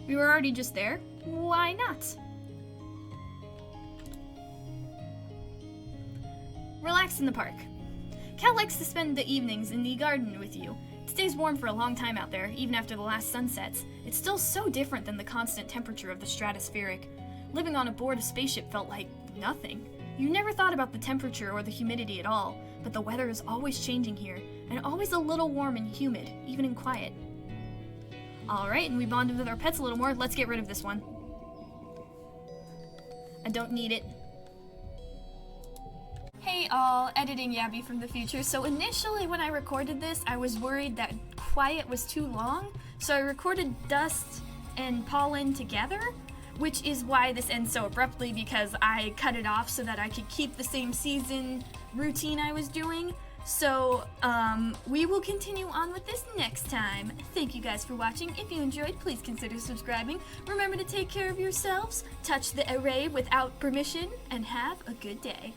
We were already just there. Why not? Relax in the park. Cal likes to spend the evenings in the garden with you. It stays warm for a long time out there, even after the last sunsets. It's still so different than the constant temperature of the stratospheric. Living on board a spaceship felt like nothing. You never thought about the temperature or the humidity at all, but the weather is always changing here, and always a little warm and humid, even in quiet. Alright, and we bonded with our pets a little more. Let's get rid of this one. I don't need it. Hey all, editing Yabby from the future. So initially when I recorded this, I was worried that quiet was too long, so I recorded Dust and Pollen together, which is why this ends so abruptly, because I cut it off so that I could keep the same season routine I was doing. So, we will continue on with this next time. Thank you guys for watching. If you enjoyed, please consider subscribing. Remember to take care of yourselves, touch the array without permission, and have a good day.